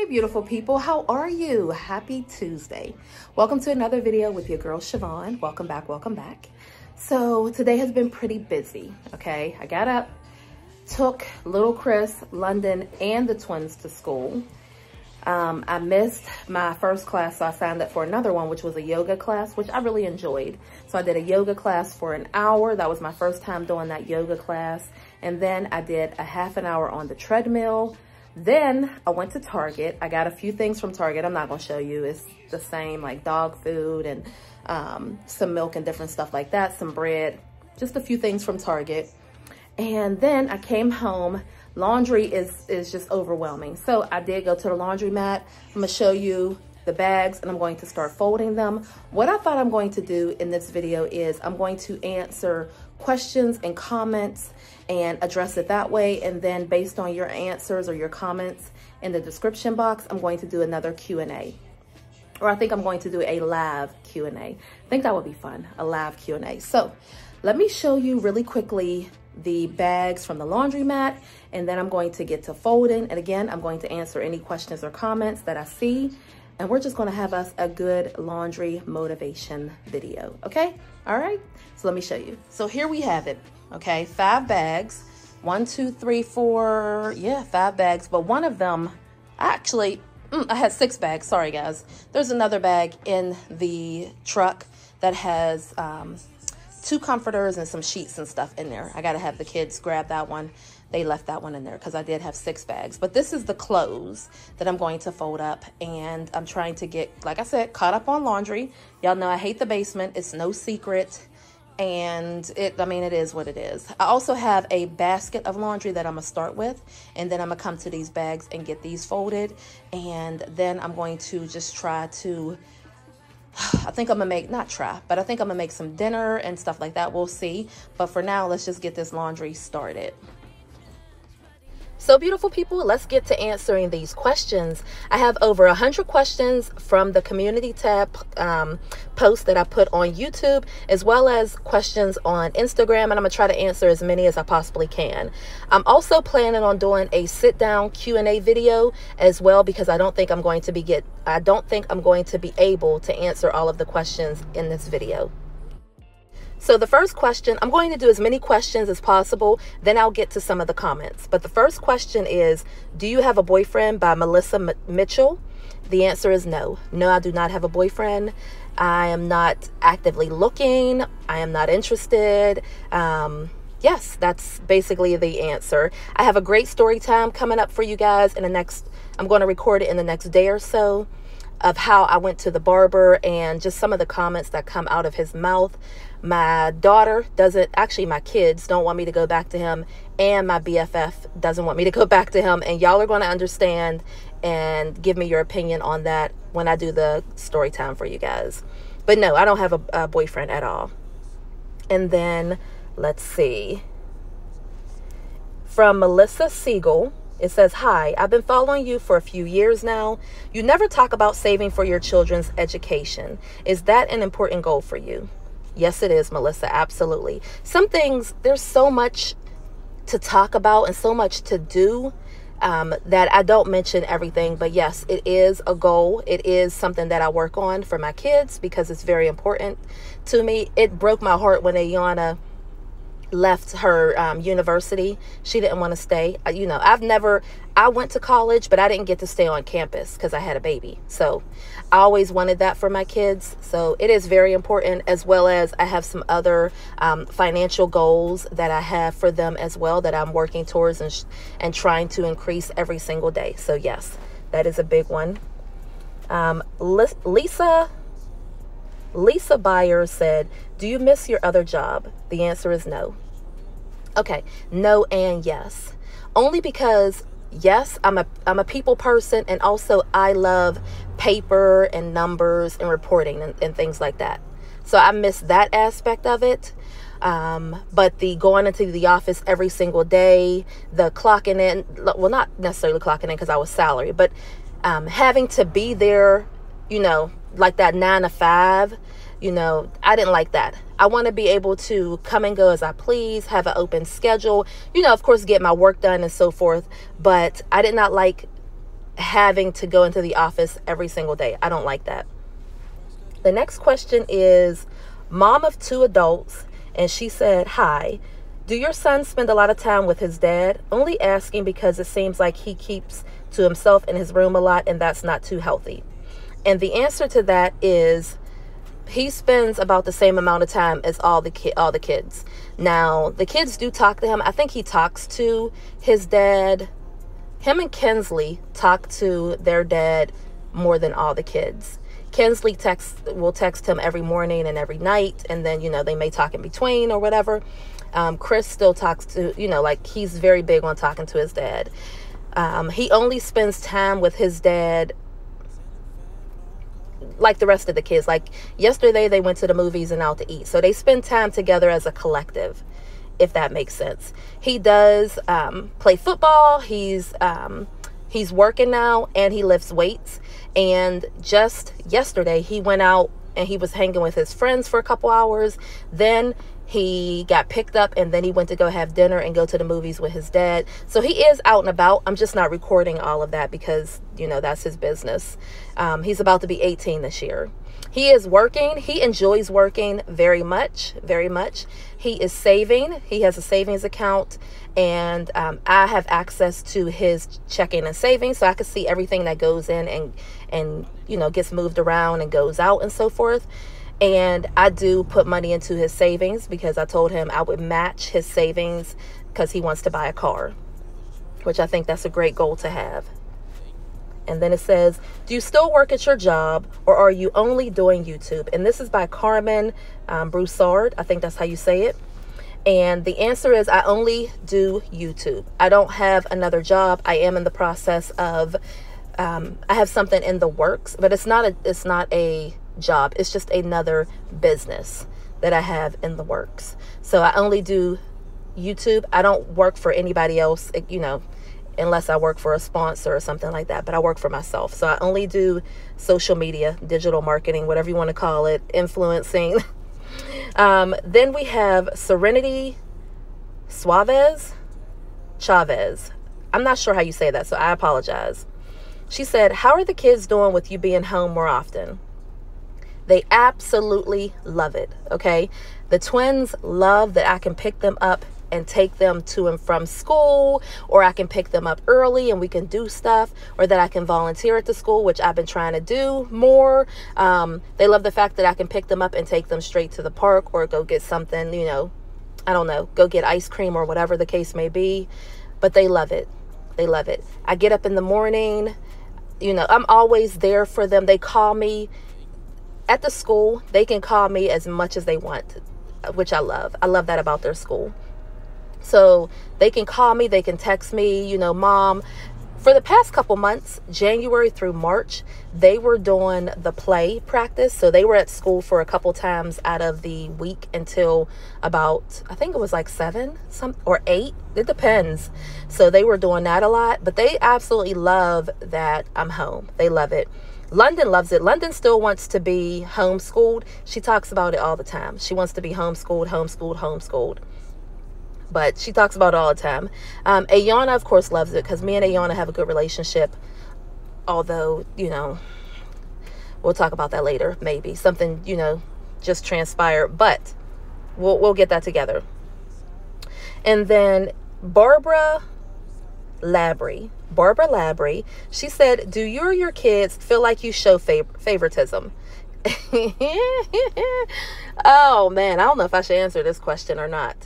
beautiful people, how are you? Happy Tuesday. Welcome to another video with your girl SHYVONNE. Welcome back. So today has been pretty busy, okay? I got up, took little Chris, London, and the twins to school. I missed my first class, so I signed up for another one, which was a yoga class, which I really enjoyed. So I did a yoga class for an hour. That was my first time doing that yoga class. And then I did a half an hour on the treadmill. Then I went to Target. I got a few things from Target. I'm not gonna show you. It's the same, like dog food and some milk and different stuff like that, some bread, just a few things from Target. And then I came home. Laundry is just overwhelming. So I did go to the laundromat. I'm gonna show you the bags and I'm going to start folding them. What I thought I'm going to do in this video is I'm going to answer questions and comments and address it that way. And then based on your answers or your comments in the description box, I'm going to do another Q&A. Or I think I'm going to do a live Q&A. I think that would be fun, a live Q&A. So let me show you really quickly the bags from the laundromat, and then I'm going to get to folding. And again, I'm going to answer any questions or comments that I see. And we're just gonna have us a good laundry motivation video, okay? All right, so let me show you. So here we have it, okay? 5 bags, 1, 2, 3, 4, yeah, 5 bags. But one of them, actually, I had 6 bags, sorry guys. There's another bag in the truck that has 2 comforters and some sheets and stuff in there. I gotta have the kids grab that one. They left that one in there because I did have 6 bags. But this is the clothes that I'm going to fold up, and I'm trying to get, like I said, caught up on laundry. Y'all know I hate the basement. It's no secret. And it is what it is. I also have a basket of laundry that I'm gonna start with, and then I'm gonna come to these bags and get these folded. And then I'm going to just try to, I think I'm gonna make, not try, but I think I'm gonna make some dinner and stuff like that. We'll see. But for now, let's just get this laundry started. So beautiful people, let's get to answering these questions. I have over 100 questions from the community tab post that I put on YouTube, as well as questions on Instagram, and I'm gonna try to answer as many as I possibly can. I'm also planning on doing a sit down Q&A video as well, because I don't think I'm going to be able to answer all of the questions in this video. So the first question, I'm going to do as many questions as possible, then I'll get to some of the comments. But the first question is, do you have a boyfriend, by Melissa Mitchell? The answer is no. No, I do not have a boyfriend. I am not actively looking. I am not interested. Yes, that's basically the answer. I have a great story time coming up for you guys in the next, I'm going to record it in the next day or so, of how I went to the barber and just some of the comments that come out of his mouth. My daughter doesn't, actually my kids don't want me to go back to him, and my BFF doesn't want me to go back to him, and y'all are going to understand and give me your opinion on that when I do the story time for you guys. But no, I don't have a boyfriend at all. And then let's see, from Melissa Siegel, it says, hi, I've been following you for a few years now. You never talk about saving for your children's education. Is that an important goal for you? Yes, it is, Melissa. Absolutely. Some things, there's so much to talk about and so much to do that I don't mention everything. But yes, it is a goal. It is something that I work on for my kids because it's very important to me. It broke my heart when Ayana left her university. She didn't want to stay. You know, I went to college, but I didn't get to stay on campus because I had a baby. So I always wanted that for my kids. So it is very important, as well as I have some other financial goals that I have for them as well that I'm working towards and trying to increase every single day. So yes, that is a big one. Lisa Byers said, do you miss your other job? The answer is no. Okay, no and yes. Only because, yes, I'm a people person, and also I love paper and numbers and reporting and things like that. So I miss that aspect of it. But the going into the office every single day, the clocking in, well, not necessarily clocking in because I was salary, but having to be there, you know, like that 9 to 5, you know, I didn't like that. I want to be able to come and go as I please, have an open schedule, you know, of course, get my work done and so forth. But I did not like having to go into the office every single day. I don't like that. The next question is mom of 2 adults, and she said, hi, do your son spend a lot of time with his dad? Only asking because it seems like he keeps to himself in his room a lot, and that's not too healthy. And the answer to that is he spends about the same amount of time as all the kids. Now, the kids do talk to him. I think he talks to his dad. Him and Kinsley talk to their dad more than all the kids. Kinsley will text him every morning and every night, and then, you know, they may talk in between or whatever. Chris still talks to, you know, like, he's very big on talking to his dad. He only spends time with his dad like the rest of the kids. Like yesterday, they went to the movies and out to eat. So they spend time together as a collective, if that makes sense. He does play football. He's working now, and he lifts weights. And just yesterday, he went out and he was hanging with his friends for a couple hours. Then he got picked up, and then he went to go have dinner and go to the movies with his dad. So he is out and about. I'm just not recording all of that because, you know, that's his business. He's about to be 18 this year. He is working. He enjoys working very much, very much. He is saving. He has a savings account, and I have access to his checking and savings, so I can see everything that goes in and you know, gets moved around and goes out and so forth. And I do put money into his savings because I told him I would match his savings because he wants to buy a car, which I think that's a great goal to have. And then it says, do you still work at your job, or are you only doing YouTube? And this is by Carmen Broussard. I think that's how you say it. And the answer is I only do YouTube. I don't have another job. I am in the process of, I have something in the works, but it's not a job. It's just another business that I have in the works. So I only do YouTube. I don't work for anybody else, you know, unless I work for a sponsor or something like that, but I work for myself. So I only do social media, digital marketing, whatever you want to call it, influencing. Then we have Serenity Chavez. I'm not sure how you say that, so I apologize. She said, how are the kids doing with you being home more often? They absolutely love it, okay? The twins love that I can pick them up and take them to and from school, or I can pick them up early and we can do stuff, or that I can volunteer at the school, which I've been trying to do more. They love the fact that I can pick them up and take them straight to the park, or go get something, you know, I don't know, go get ice cream or whatever the case may be. But they love it. They love it. I get up in the morning, you know, I'm always there for them. They call me at the school. They can call me as much as they want, which I love. I love that about their school. So they can call me, they can text me, you know, Mom. For the past couple months, January through March, they were doing the play practice. So they were at school for a couple times out of the week until about, I think it was like 7 or 8. It depends. So they were doing that a lot, but they absolutely love that I'm home. They love it. London loves it. London still wants to be homeschooled. She talks about it all the time. She wants to be homeschooled. But she talks about it all the time. Ayana, of course, loves it because me and Ayana have a good relationship. Although, you know, we'll talk about that later. Maybe something, you know, just transpired. But we'll get that together. And then Barbara Labry, she said, do you or your kids feel like you show favoritism? Oh, man, I don't know if I should answer this question or not.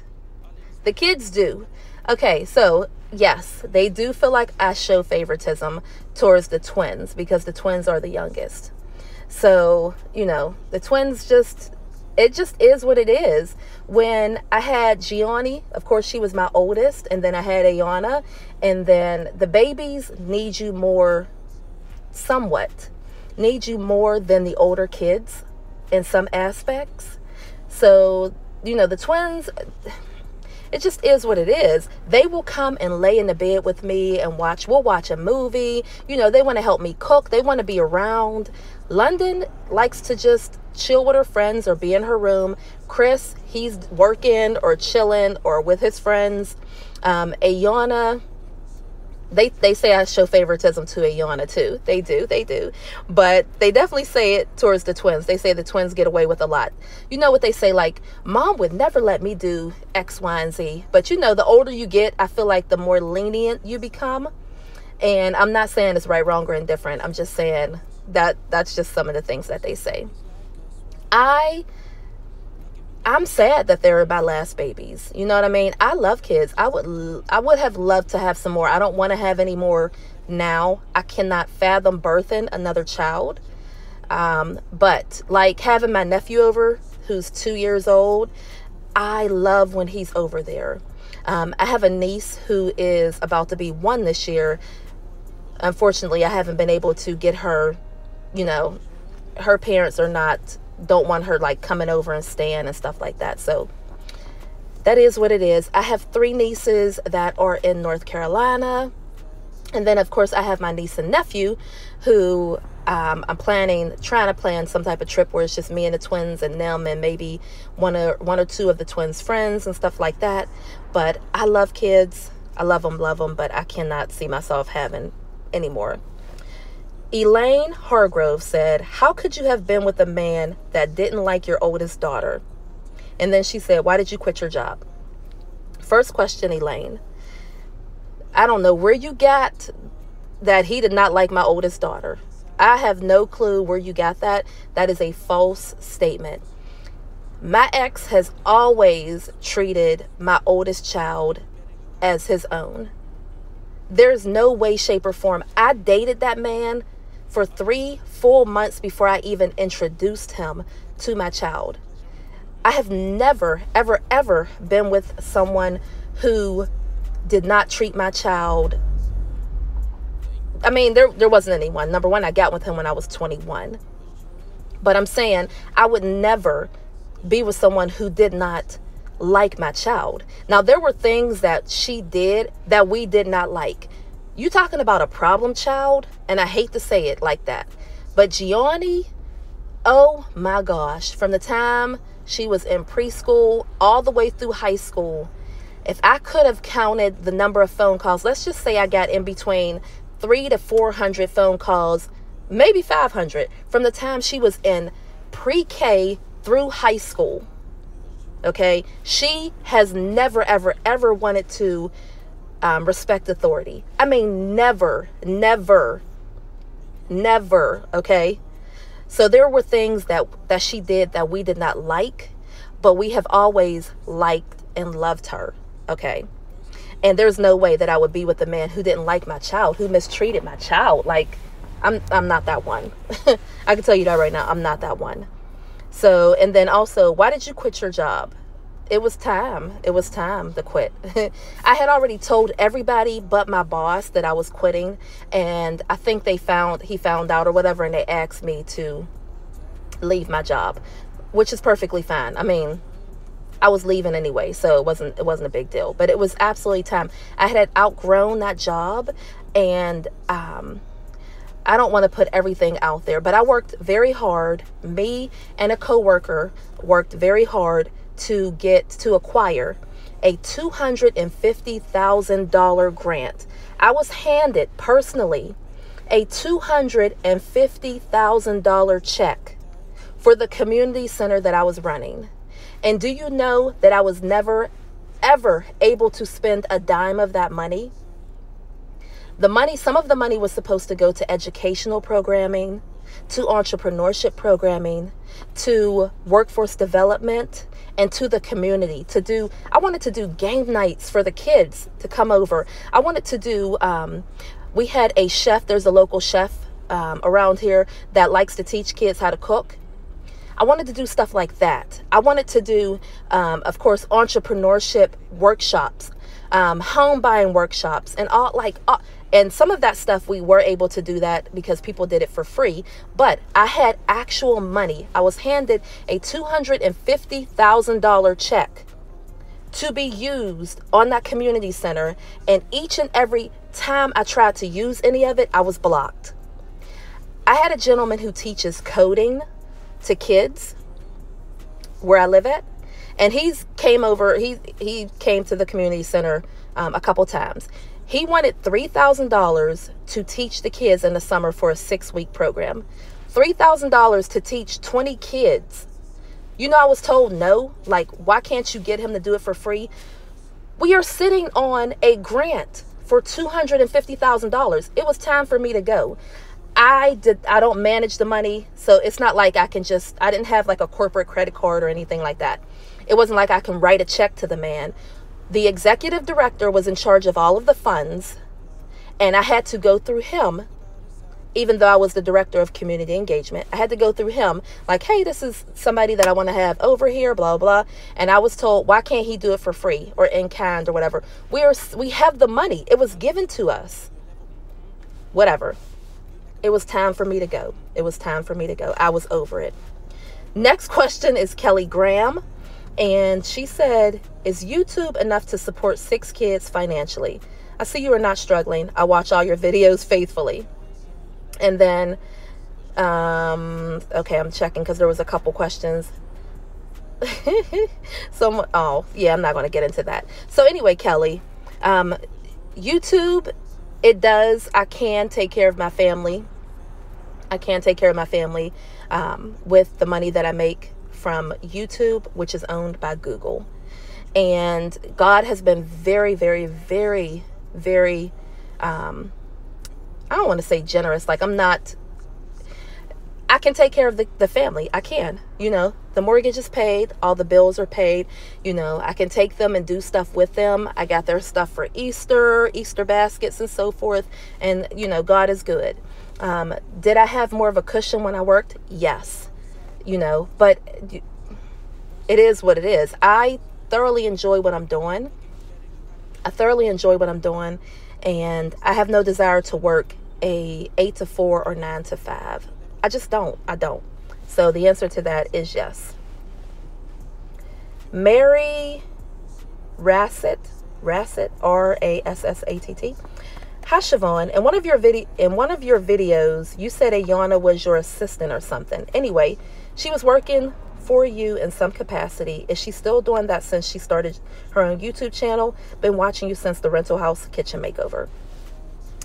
The kids do. Okay, so yes, they do feel like I show favoritism towards the twins because the twins are the youngest. So, you know, the twins it just is what it is. When I had Gianni, of course, she was my oldest, and then I had Ayana, and then the babies need you more, somewhat, need you more than the older kids in some aspects. So, you know, the twins, it just is what it is. They will come and lay in the bed with me and we'll watch a movie. You know, they want to help me cook. They want to be around. London likes to just chill with her friends or be in her room. Chris, he's working or chilling or with his friends. Ayana, They say I show favoritism to Ayana too. They do. But they definitely say it towards the twins. They say the twins get away with a lot. You know what they say, like, Mom would never let me do X, Y, and Z. But you know, the older you get, I feel like the more lenient you become. And I'm not saying it's right, wrong, or indifferent. I'm just saying that that's just some of the things that they say. I'm sad that they're my last babies. You know what I mean? I love kids. I would have loved to have some more. I don't want to have any more now. I cannot fathom birthing another child. But like having my nephew over, who's 2 years old, I love when he's over there. I have a niece who is about to be 1 this year. Unfortunately, I haven't been able to get her, you know, her parents don't want her like coming over and staying and stuff like that. So that is what it is. I have 3 nieces that are in North Carolina. And then of course I have my niece and nephew who I'm trying to plan some type of trip where it's just me and the twins and them and maybe one or two of the twins' friends and stuff like that. But I love kids. I love them, but I cannot see myself having any more. Elaine Hargrove said, how could you have been with a man that didn't like your oldest daughter? And then she said, why did you quit your job? First question, Elaine. I don't know where you got that he did not like my oldest daughter. I have no clue where you got that. That is a false statement. My ex has always treated my oldest child as his own. There's no way, shape, or form. I dated that man for 3 full months before I even introduced him to my child. I have never, ever, ever been with someone who did not treat my child. I mean, there wasn't anyone. Number one, I got with him when I was 21. But I'm saying I would never be with someone who did not like my child. Now, there were things that she did that we did not like. You talking about a problem child? And I hate to say it like that. But Gianni, oh my gosh, from the time she was in preschool all the way through high school, if I could have counted the number of phone calls, let's just say I got in between 300 to 400 phone calls, maybe 500, from the time she was in pre-K through high school. Okay, she has never, ever, ever wanted to respect authority. I mean, never. Okay, so there were things that she did that we did not like, but we have always liked and loved her. Okay, and there's no way that I would be with a man who didn't like my child, who mistreated my child. Like, I'm not that one. I can tell you that right now. I'm not that one. So, and then also, why did you quit your job? It was time. It was time to quit. I had already told everybody but my boss that I was quitting. And I think he found out or whatever. And they asked me to leave my job, which is perfectly fine. I mean, I was leaving anyway, so it wasn't a big deal. But it was absolutely time. I had outgrown that job. And I don't want to put everything out there, but I worked very hard. Me and a coworker worked very hard to acquire a $250,000 grant. I was handed personally a $250,000 check for the community center that I was running. And do you know that I was never, ever able to spend a dime of that money? Some of the money was supposed to go to educational programming, to entrepreneurship programming, to workforce development, and to the community. I wanted to do game nights for the kids to come over. I wanted to do, we had a chef, there's a local chef around here that likes to teach kids how to cook. I wanted to do stuff like that. I wanted to do, of course, entrepreneurship workshops, home buying workshops, and and some of that stuff we were able to do that because people did it for free. But I had actual money. I was handed a $250,000 check to be used on that community center. And each and every time I tried to use any of it, I was blocked. I had a gentleman who teaches coding to kids where I live at. And he came to the community center a couple times. He wanted $3,000 to teach the kids in the summer for a 6-week program. $3,000 to teach 20 kids. You know, I was told no. Like, why can't you get him to do it for free? We are sitting on a grant for $250,000. It was time for me to go. I don't manage the money, so it's not like I didn't have like a corporate credit card or anything like that. It wasn't like I can write a check to the man. The executive director was in charge of all of the funds, and I had to go through him. Even though I was the director of community engagement, I had to go through him like, hey, this is somebody that I want to have over here, blah, blah. And I was told, why can't he do it for free or in kind or whatever? We have the money. It was given to us. Whatever. It was time for me to go. It was time for me to go. I was over it. Next question is Kelly Graham. And she said, is YouTube enough to support 6 kids financially? I see you are not struggling. I watch all your videos faithfully. And then, okay, I'm checking because there was a couple questions. Oh, yeah, I'm not going to get into that. So anyway, Kelly, YouTube, I can take care of my family. I can take care of my family with the money that I make from YouTube, which is owned by Google. And God has been very, very, very, very, I don't want to say generous. Like, I can take care of the family. I can, you know, the mortgage is paid. All the bills are paid. You know, I can take them and do stuff with them. I got their stuff for Easter baskets and so forth. And, you know, God is good. Did I have more of a cushion when I worked? Yes. You know, but it is what it is. I thoroughly enjoy what I'm doing. And I have no desire to work a 8 to 4 or 9 to 5. I just don't. I don't. So the answer to that is yes. Mary Rassett, R-A-S-S-A-T-T. Hi, Sha-Vonne. In one of your videos, you said Ayana was your assistant or something. Anyway, she was working for you in some capacity. Is she still doing that since she started her own YouTube channel? Been watching you since the rental house kitchen makeover.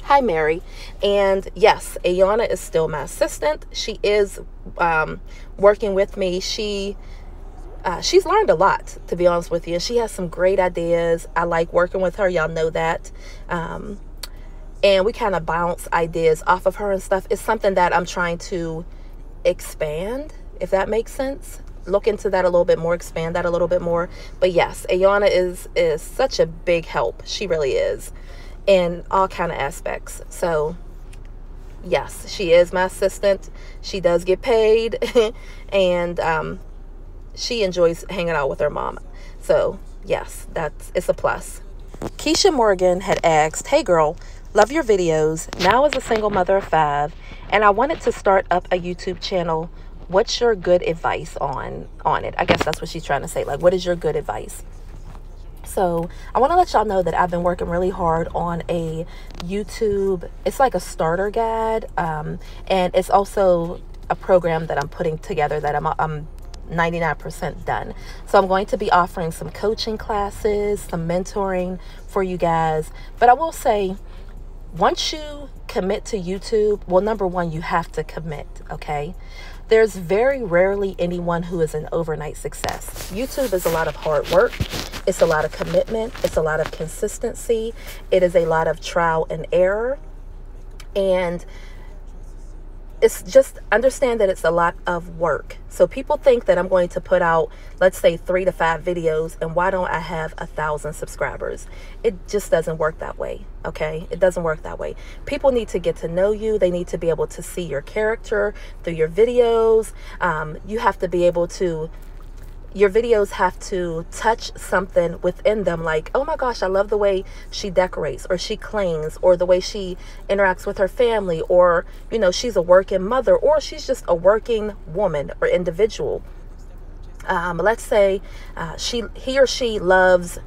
Hi, Mary. And yes, Ayana is still my assistant. She is working with me. She's learned a lot, to be honest with you. She has some great ideas. I like working with her. Y'all know that. And we kind of bounce ideas off of her and stuff. It's something that I'm trying to expand, if that makes sense. Look into that a little bit more, expand that a little bit more. But yes, Ayana is such a big help. She really is, in all kind of aspects. So yes, she is my assistant. She does get paid and she enjoys hanging out with her mom. So yes, it's a plus. Keisha Morgan had asked, hey girl, love your videos. Now as a single mother of 5, and I wanted to start up a YouTube channel. What's your good advice on it? I guess that's what she's trying to say. Like, what is your good advice? So I want to let y'all know that I've been working really hard on a YouTube. It's like a starter guide. And it's also a program that I'm putting together that I'm 99% done. So I'm going to be offering some coaching classes, some mentoring for you guys. But I will say, once you commit to YouTube, well, number one, you have to commit, okay? There's very rarely anyone who is an overnight success. YouTube is a lot of hard work. It's a lot of commitment. It's a lot of consistency. It is a lot of trial and error. And it's just understand that it's a lot of work. So people think that I'm going to put out, let's say 3 to 5 videos, and why don't I have 1,000 subscribers? It just doesn't work that way. Okay, it doesn't work that way. People need to get to know you. They need to be able to see your character through your videos. You have to be able to, your videos have to touch something within them, like, oh my gosh, I love the way she decorates, or she cleans, or the way she interacts with her family, or, you know, she's a working mother, or she's just a working woman or individual. Let's say he or she loves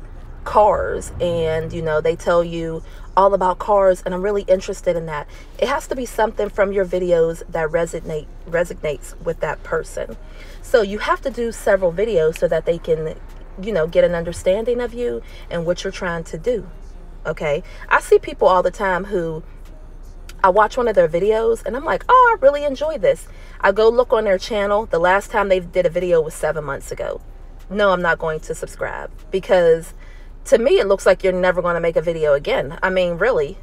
cars, and, you know, they tell you all about cars, and I'm really interested in that. It has to be something from your videos that resonates with that person. So you have to do several videos so that they can, you know, get an understanding of you and what you're trying to do. okay? I see people all the time who I watch one of their videos and I'm like, oh, I really enjoy this. I go look on their channel. The last time they did a video was 7 months ago. No, I'm not going to subscribe, because to me, it looks like you're never going to make a video again. I mean, really,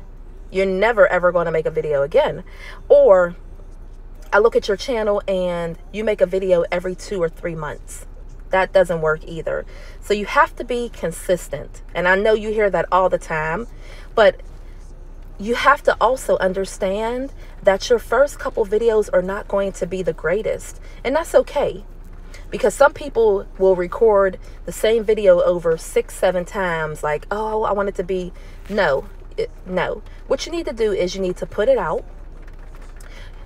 you're never, ever going to make a video again. Or I look at your channel and you make a video every 2 or 3 months. That doesn't work either. So you have to be consistent. And I know you hear that all the time, but you have to also understand that your first couple videos are not going to be the greatest. And that's okay. Because some people will record the same video over 6, 7 times. Like, oh, I want it to be, no. What you need to do is you need to put it out.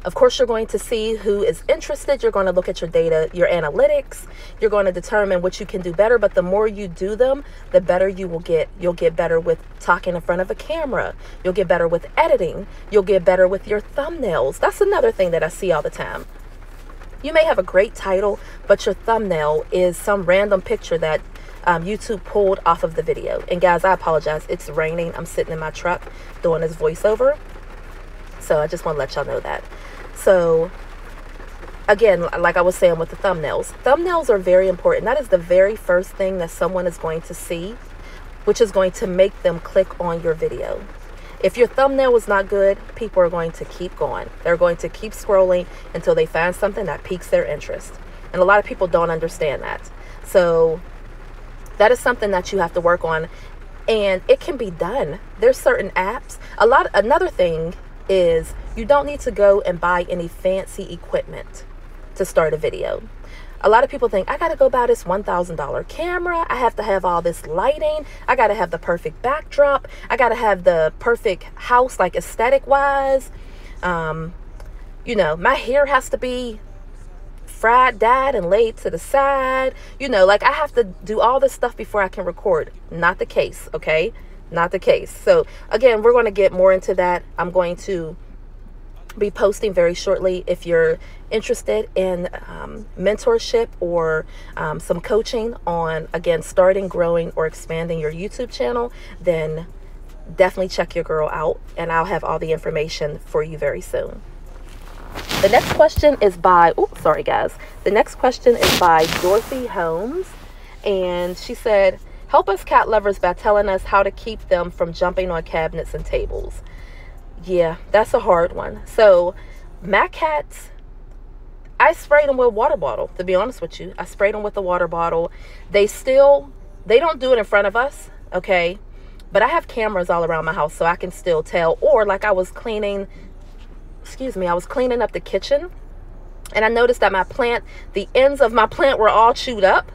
Of course, you're going to see who is interested. You're going to look at your data, your analytics. You're going to determine what you can do better. But the more you do them, the better you will get. You'll get better with talking in front of a camera. You'll get better with editing. You'll get better with your thumbnails. That's another thing that I see all the time. You may have a great title, but your thumbnail is some random picture that YouTube pulled off of the video. And guys, I apologize. It's raining. I'm sitting in my truck doing this voiceover. So I just want to let y'all know that. So again, like I was saying with the thumbnails are very important. That is the very first thing that someone is going to see, which is going to make them click on your video. If your thumbnail is not good, people are going to keep going. They're going to keep scrolling until they find something that piques their interest. And a lot of people don't understand that. So that is something that you have to work on, and it can be done. There's certain apps. Another thing is you don't need to go and buy any fancy equipment to start a video. A lot of people think, I got to go buy this $1,000 camera. I have to have all this lighting. I got to have the perfect backdrop. I got to have the perfect house, like aesthetic wise. You know, my hair has to be fried, dyed, and laid to the side. You know, like I have to do all this stuff before I can record. Not the case, okay? Not the case. So again, we're going to get more into that. I'm going to be posting very shortly. If you're interested in mentorship or some coaching on, again, starting, growing, or expanding your YouTube channel, then definitely check your girl out, and I'll have all the information for you very soon. The next question is by, sorry guys. The next question is by Dorothy Holmes, and she said, help us cat lovers by telling us how to keep them from jumping on cabinets and tables. Yeah, that's a hard one. So my cats, I sprayed them with a water bottle, to be honest with you. I sprayed them with a water bottle. They don't do it in front of us, okay? But I have cameras all around my house, so I can still tell. Or like I was cleaning up the kitchen, and I noticed that my plant, the ends of my plant were all chewed up.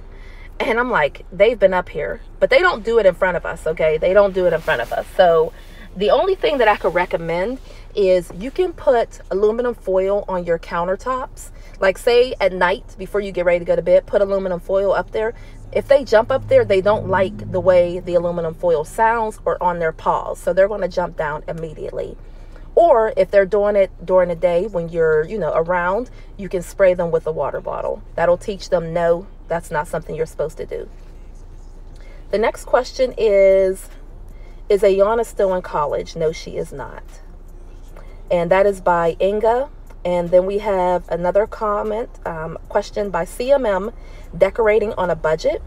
And I'm like, they've been up here. But they don't do it in front of us, okay? They don't do it in front of us. So the only thing that I could recommend is you can put aluminum foil on your countertops. Like say at night before you get ready to go to bed, put aluminum foil up there. If they jump up there, they don't like the way the aluminum foil sounds or on their paws. So they're going to jump down immediately. Or if they're doing it during the day when you're, around, you can spray them with a water bottle. That'll teach them, no, that's not something you're supposed to do. The next question is Ayana still in college? No, she is not. And that is by Inga. And then we have another question by CMM, decorating on a budget.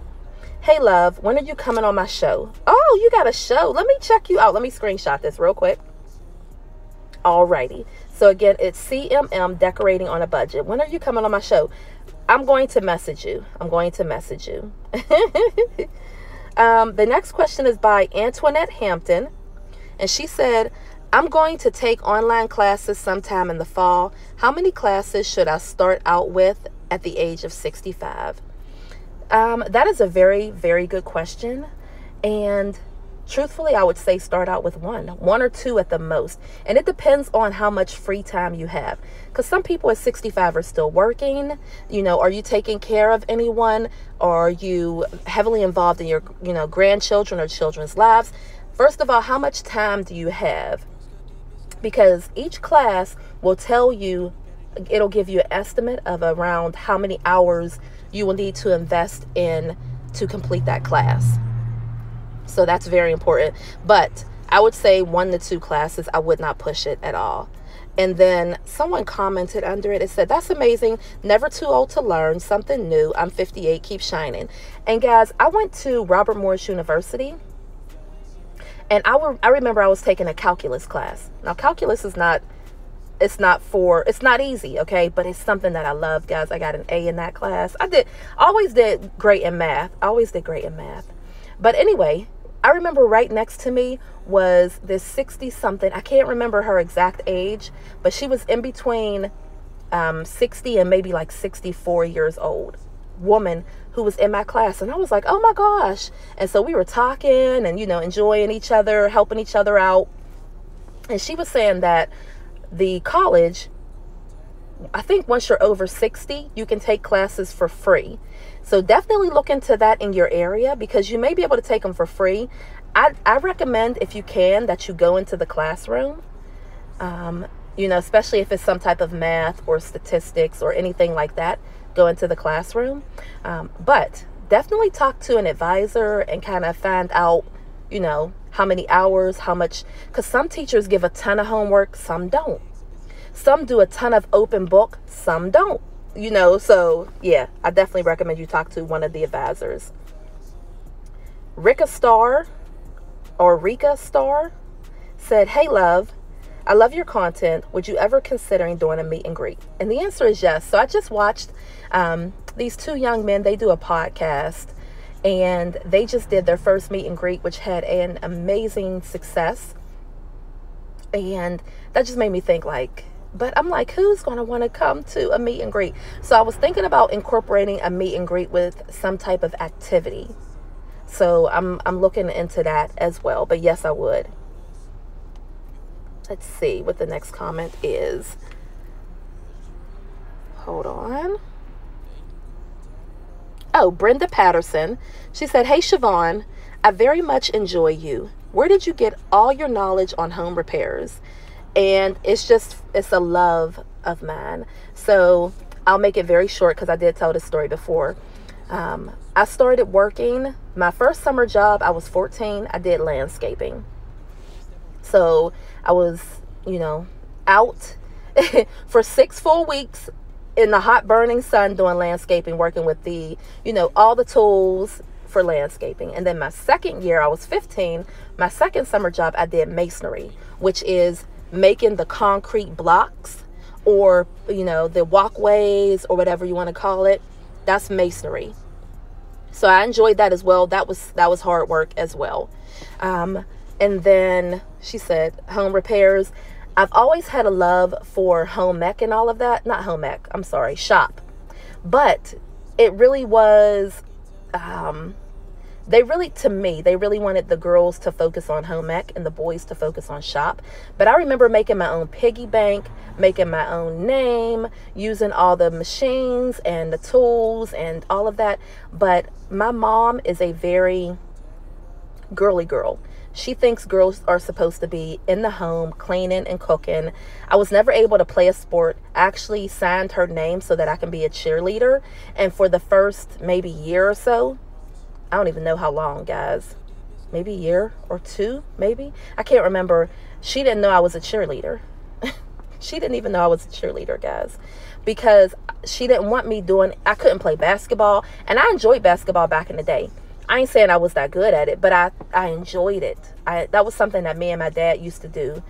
Hey love, when are you coming on my show? Oh, you got a show. Let me check you out. Let me screenshot this real quick. Alrighty. So again, it's CMM, decorating on a budget. When are you coming on my show? I'm going to message you. The next question is by Antoinette Hampton. And she said, I'm going to take online classes sometime in the fall. How many classes should I start out with at the age of 65? That is a very, very good question. And truthfully, I would say start out with one or two at the most. And it depends on how much free time you have. Because some people at 65 are still working. Are you taking care of anyone? Are you heavily involved in your, grandchildren or children's lives? First of all, how much time do you have? Because each class will tell you, it'll give you an estimate of around how many hours you will need to invest in to complete that class. So that's very important. But I would say 1 to 2 classes. I would not push it at all. And then someone commented under it. It said, that's amazing. Never too old to learn something new. I'm 58. Keep shining. And guys, I went to Robert Morris University. And I remember I was taking a calculus class. Now, calculus is not, it's not easy, okay? But it's something that I love, guys. I got an A in that class. Always did great in math. I always did great in math. But anyway, I remember right next to me was this 60-something. I can't remember her exact age, but she was in between 60 and maybe like 64 years old woman who was in my class. And I was like, oh my gosh. And so we were talking and, you know, enjoying each other, helping each other out. And she was saying that the college, I think once you're over 60, you can take classes for free. So definitely look into that in your area, because you may be able to take them for free. I recommend, if you can, that you go into the classroom, you know, especially if it's some type of math or statistics or anything like that, go into the classroom. But definitely talk to an advisor and kind of find out, you know, how many hours, how much, because some teachers give a ton of homework, some don't. Some do a ton of open book, some don't. You know, so yeah, I definitely recommend you talk to one of the advisors. Rika Star said, hey love, I love your content. Would you ever considering doing a meet and greet? And the answer is yes. So I just watched these 2 young men. They do a podcast and they just did their first meet and greet, which had an amazing success. And that just made me think, like, but I'm like, who's going to want to come to a meet and greet? So I was thinking about incorporating a meet and greet with some type of activity. So I'm looking into that as well. But yes, I would. Let's see what the next comment is. Hold on. Oh, Brenda Patterson. She said, hey, Sha-Vonne, I very much enjoy you. Where did you get all your knowledge on home repairs? And it's a love of mine. So I'll make it very short because I did tell this story before. I started working, my first summer job, I was 14. I did landscaping. So I was, you know, out for 6 full weeks in the hot burning sun doing landscaping, working with the, you know, all the tools for landscaping. And then my second year, I was 15. My second summer job, I did masonry, which is making the concrete blocks, or, you know, the walkways or whatever you want to call it. That's masonry. So I enjoyed that as well. That was hard work as well. And then she said home repairs. I've always had a love for home ec and all of that. Not home ec, I'm sorry, shop. But it really was, they really wanted the girls to focus on home ec and the boys to focus on shop. But I remember making my own piggy bank, making my own name, using all the machines and the tools and all of that. But my mom is a very girly girl. She thinks girls are supposed to be in the home, cleaning and cooking. I was never able to play a sport. I actually signed her name so that I can be a cheerleader. And for the first maybe year or so, I don't even know how long, guys, maybe a year or 2, maybe. I can't remember. She didn't know I was a cheerleader. She didn't even know I was a cheerleader, guys, because she didn't want me I couldn't play basketball. And I enjoyed basketball back in the day. I ain't saying I was that good at it, but I enjoyed it. That was something that me and my dad used to do.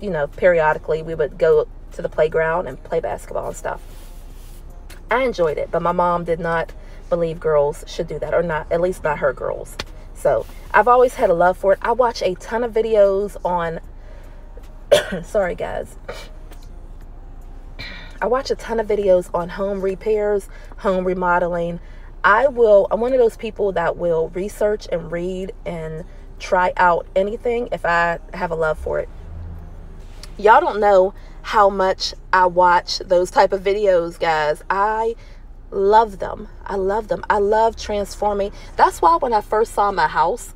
You know, periodically we would go to the playground and play basketball and stuff. I enjoyed it, but my mom did not believe girls should do that, or not, at least not her girls. So I've always had a love for it. I watch a ton of videos on sorry guys, I watch a ton of videos on home repairs, home remodeling. I'm one of those people that will research and read and try out anything if I have a love for it. Y'all don't know how much I watch those type of videos, guys. I love them. I love them. I love transforming. That's why when I first saw my house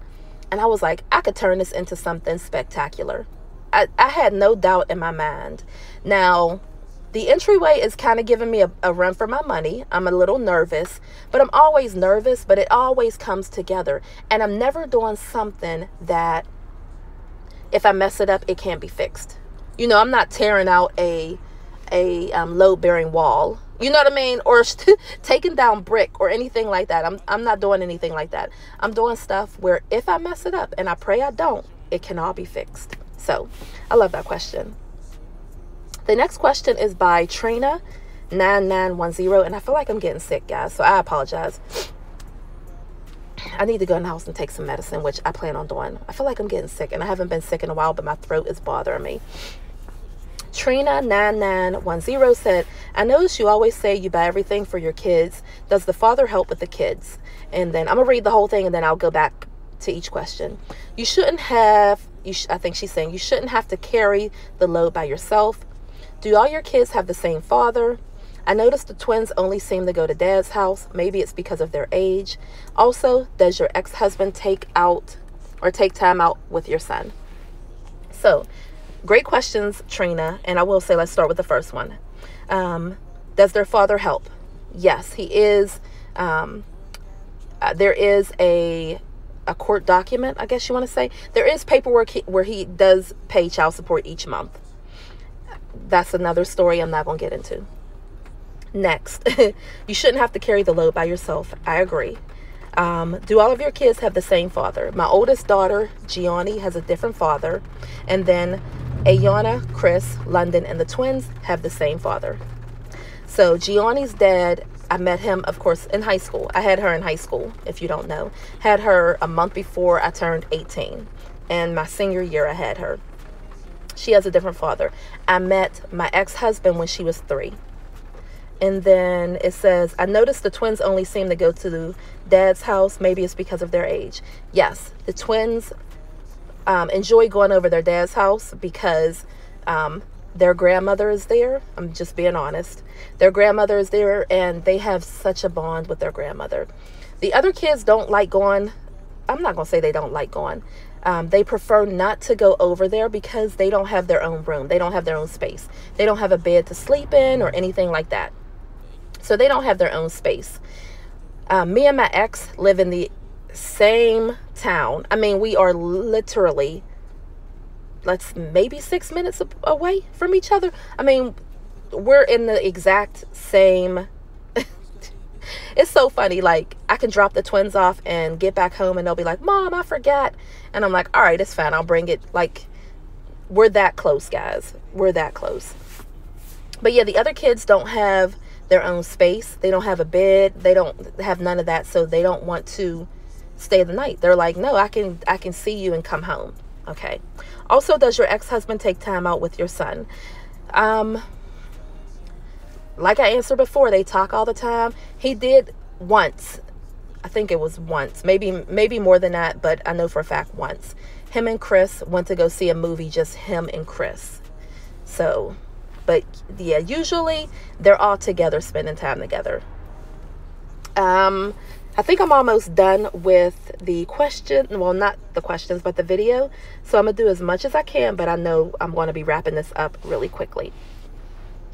and I was like, I could turn this into something spectacular. I had no doubt in my mind. Now, the entryway is kind of giving me a run for my money. I'm a little nervous, but I'm always nervous, but it always comes together. And I'm never doing something that if I mess it up, it can't be fixed. You know, I'm not tearing out a load-bearing wall. You know what I mean? Or taking down brick or anything like that. I'm not doing anything like that. I'm doing stuff where if I mess it up, and I pray I don't, it can all be fixed. So I love that question. The next question is by Trina9910, and I feel like I'm getting sick, guys, so I apologize. I need to go in the house and take some medicine, which I plan on doing. I feel like I'm getting sick, and I haven't been sick in a while, but my throat is bothering me. Trina9910 said, I notice you always say you buy everything for your kids. Does the father help with the kids? And then I'm going to read the whole thing, and then I'll go back to each question. You shouldn't have, I think she's saying, you shouldn't have to carry the load by yourself. Do all your kids have the same father? I noticed the twins only seem to go to dad's house. Maybe it's because of their age. Also, does your ex-husband take time out with your son? So, great questions, Trina. And I will say, let's start with the first one. Does their father help? Yes, he is. There is a court document, I guess you want to say. There is paperwork where he does pay child support each month. That's another story I'm not going to get into. Next, you shouldn't have to carry the load by yourself. I agree. Do all of your kids have the same father? My oldest daughter, Gianni, has a different father. And then Ayana, Chris, London, and the twins have the same father. So Gianni's dad, I met him, of course, in high school. I had her in high school, if you don't know. Had her a month before I turned 18. And my senior year, I had her. She has a different father. I met my ex-husband when she was 3. And then it says, I noticed the twins only seem to go to dad's house. Maybe it's because of their age. Yes, the twins enjoy going over their dad's house because their grandmother is there. I'm just being honest. Their grandmother is there, and they have such a bond with their grandmother. The other kids don't like going. I'm not going to say they don't like going. They prefer not to go over there because they don't have their own room. They don't have their own space. They don't have a bed to sleep in or anything like that. So they don't have their own space. Me and my ex live in the same town. I mean, we are literally, maybe 6 minutes away from each other. I mean, we're in the exact same. It's so funny. Like, I can drop the twins off and get back home, and they'll be like, Mom, I forgot. And I'm like, all right, it's fine. I'll bring it. Like, we're that close, guys. We're that close. But yeah, the other kids don't have their own space. They don't have a bed. They don't have none of that. So they don't want to stay the night. They're like, no, I can see you and come home. Okay. Also, does your ex-husband take time out with your son? Like I answered before, they talk all the time. He did once. I think it was once, maybe more than that, but I know for a fact once. Him and Chris went to go see a movie, just him and Chris. So, but yeah, usually they're all together, spending time together. I think I'm almost done with the question. Well, not the questions, but the video. So I'm going to do as much as I can, but I know I'm going to be wrapping this up really quickly.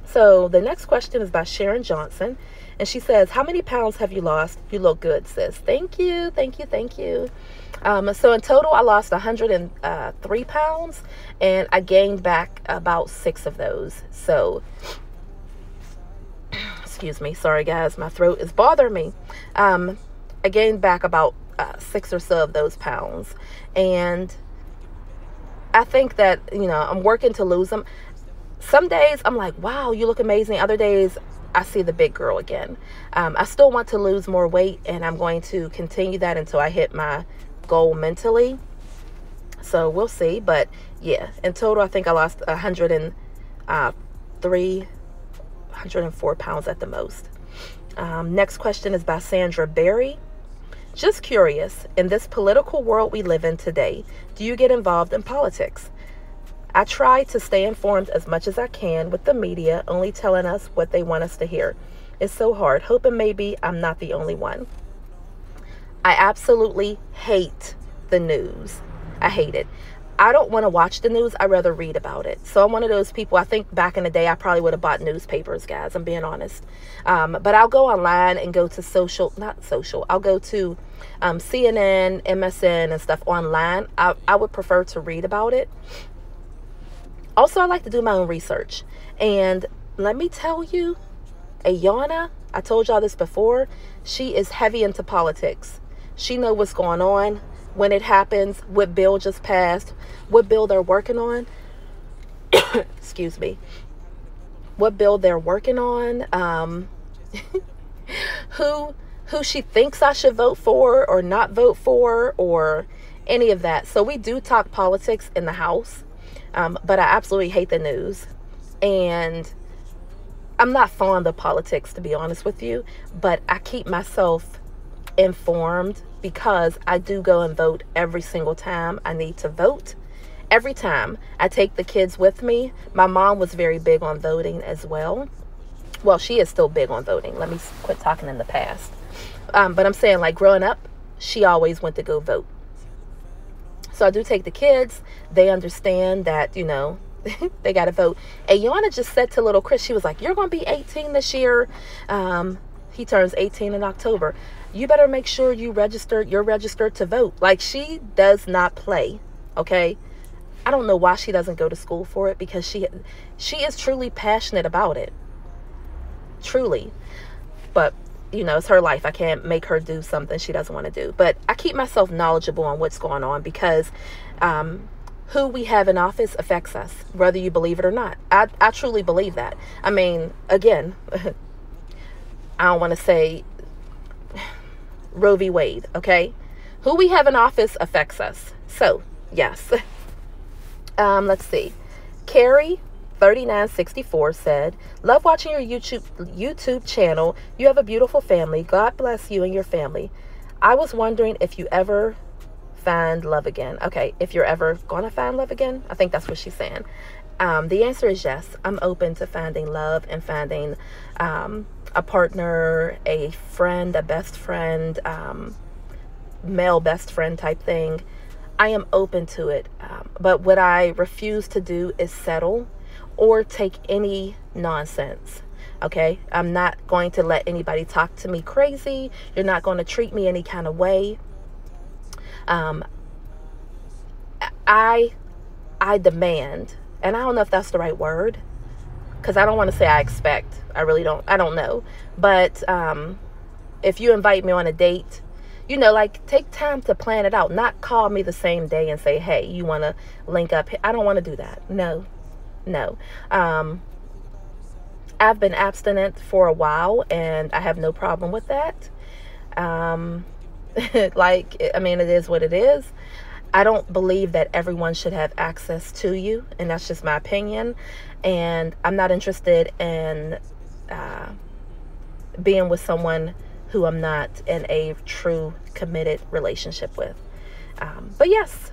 So the next question is by Sharon Johnson. And she says, how many pounds have you lost? You look good, sis. Thank you. Thank you. Thank you. So in total, I lost 103 pounds. And I gained back about 6 of those. So, excuse me. Sorry, guys. My throat is bothering me. I gained back about 6 or so of those pounds. And I think that, you know, I'm working to lose them. Some days I'm like, wow, you look amazing. Other days I see the big girl again. I still want to lose more weight, and I'm going to continue that until I hit my goal mentally. So we'll see. But yeah, in total, I think I lost 104 pounds at the most. Next question is by Sandra Berry. Just curious, in this political world we live in today, do you get involved in politics? I try to stay informed as much as I can with the media, only telling us what they want us to hear. It's so hard, hoping maybe I'm not the only one. I absolutely hate the news. I hate it. I don't want to watch the news. I'd rather read about it. So I'm one of those people. I think back in the day, I probably would have bought newspapers, guys. I'm being honest. But I'll go online and go to I'll go to CNN, MSN and stuff online. I would prefer to read about it. Also, I like to do my own research. And let me tell you, Ayana, I told y'all this before, she is heavy into politics. She knows what's going on, when it happens, what bill just passed, what bill they're working on. Excuse me. What bill they're working on, who she thinks I should vote for or not vote for, or any of that. So we do talk politics in the house, but I absolutely hate the news. And I'm not fond of politics, to be honest with you, but I keep myself informed because I do go and vote every single time I need to vote. Every time I take the kids with me. My mom was very big on voting as well. Well, she is still big on voting. Let me quit talking in the past. But I'm saying, like, growing up, she always went to go vote. So I do take the kids. They understand that, you know, they got to vote. Ayana just said to little Chris, she was like, you're going to be 18 this year. He turns 18 in October. You better make sure you're registered to vote. Like, she does not play. Okay. I don't know why she doesn't go to school for it, because she is truly passionate about it. Truly. But, you know, it's her life. I can't make her do something she doesn't want to do. But I keep myself knowledgeable on what's going on, because who we have in office affects us, whether you believe it or not. I truly believe that. I mean, again, I don't want to say Roe v. Wade, okay? Who we have in office affects us. So, yes. Let's see. Carrie 3964 said, love watching your YouTube channel. You have a beautiful family. God bless you and your family. I was wondering if you ever find love again. Okay, if you're ever gonna find love again. I think that's what she's saying. The answer is yes. I'm open to finding love and finding a partner, a friend, a best friend, male best friend type thing. I am open to it. But what I refuse to do is settle or take any nonsense. Okay, I'm not going to let anybody talk to me crazy. You're not going to treat me any kind of way. I demand, and I don't know if that's the right word, because I don't want to say I expect. I really don't. I don't know. But if you invite me on a date, you know, like, take time to plan it out. Not call me the same day and say, hey, you want to link up? I don't want to do that. No. I've been abstinent for a while, and I have no problem with that. Like, I mean, it is what it is. I don't believe that everyone should have access to you, and that's just my opinion. And I'm not interested in being with someone who I'm not in a true committed relationship with. But yes,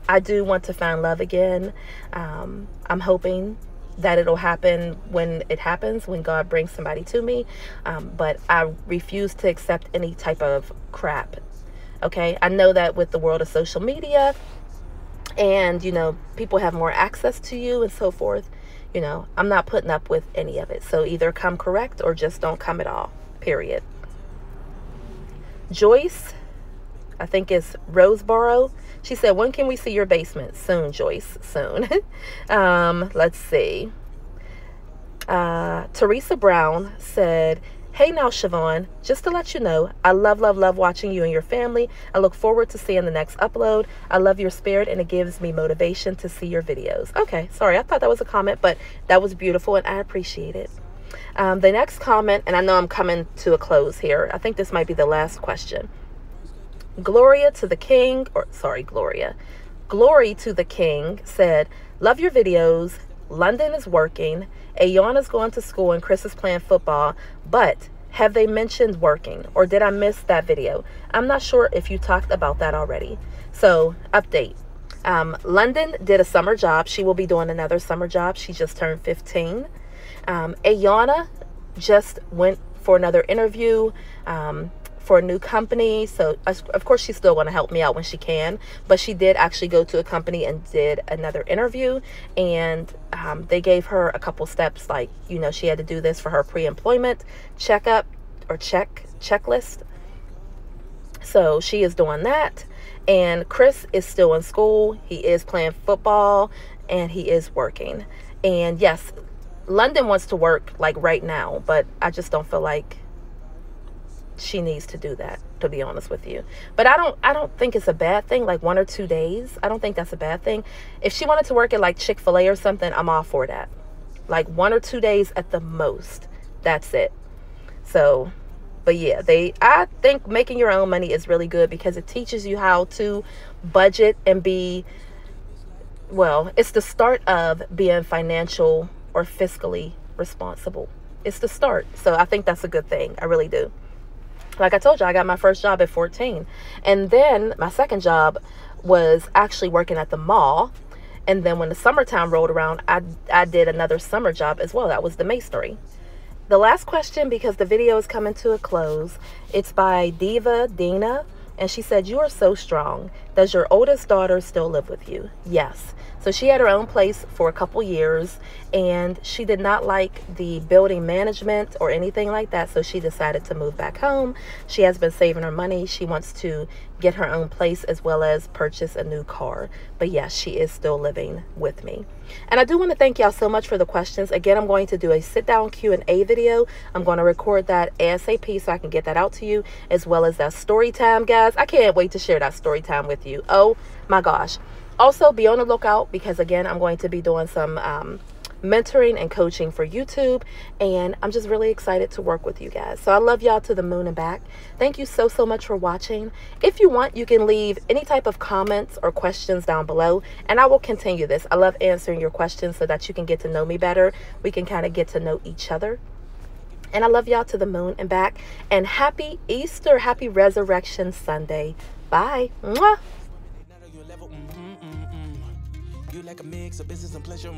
I do want to find love again. I'm hoping that it'll happen when it happens, when God brings somebody to me. But I refuse to accept any type of crap. Okay, I know that with the world of social media, and, you know, people have more access to you and so forth, you know, I'm not putting up with any of it. So either come correct or just don't come at all, period. Joyce, I think it's Roseboro, she said, when can we see your basement? Soon, Joyce, soon. Let's see. Teresa Brown said, hey now, Sha-Vonne, just to let you know, I love watching you and your family. I look forward to seeing the next upload. I love your spirit, and it gives me motivation to see your videos. Okay, sorry, I thought that was a comment, but that was beautiful, and I appreciate it. The next comment, and I know I'm coming to a close here. I think this might be the last question. Gloria to the King, or sorry, Gloria. Glory to the King said, love your videos. London is working. Ayana's going to school and Chris is playing football, but have they mentioned working, or did I miss that video? I'm not sure if you talked about that already. So, update. London did a summer job. She will be doing another summer job. She just turned 15. Ayana just went for another interview for a new company. So of course she's still going to help me out when she can, but she did actually go to a company and did another interview, and they gave her a couple steps, like, you know, she had to do this for her pre-employment checkup or checklist. So she is doing that. And Chris is still in school. He is playing football and he is working. And yes, London wants to work like right now, but I just don't feel like she needs to do that, to be honest with you. But I don't think it's a bad thing, like 1 or 2 days. I don't think that's a bad thing. If she wanted to work at like Chick-fil-A or something, I'm all for that. Like 1 or 2 days at the most. That's it. So, but yeah, I think making your own money is really good because it teaches you how to budget and be, well, it's the start of being financial or fiscally responsible. It's the start. So I think that's a good thing. I really do. Like I told you, I got my first job at 14. And then my second job was actually working at the mall. And then when the summertime rolled around, I did another summer job as well. That was the masonry. The last question, because the video is coming to a close, it's by Diva Dina. And she said, "You are so strong. Does your oldest daughter still live with you?" Yes. So she had her own place for a couple years, and she did not like the building management or anything like that. So she decided to move back home. She has been saving her money. She wants to get her own place as well as purchase a new car. But yes, she is still living with me. And I do want to thank y'all so much for the questions. Again, I'm going to do a sit-down Q&A video. I'm going to record that ASAP so I can get that out to you, as well as that story time, guys. I can't wait to share that story time with you. Oh my gosh. Also, be on the lookout because, again, I'm going to be doing some mentoring and coaching for YouTube, and I'm just really excited to work with you guys. So I love y'all to the moon and back. Thank you so much for watching. If you want, you can leave any type of comments or questions down below, and I will continue this. I love answering your questions so that you can get to know me better. We can kind of get to know each other. And I love y'all to the moon and back. And happy Easter, happy Resurrection Sunday. Bye. Mwah. You like a mix of business and pleasure.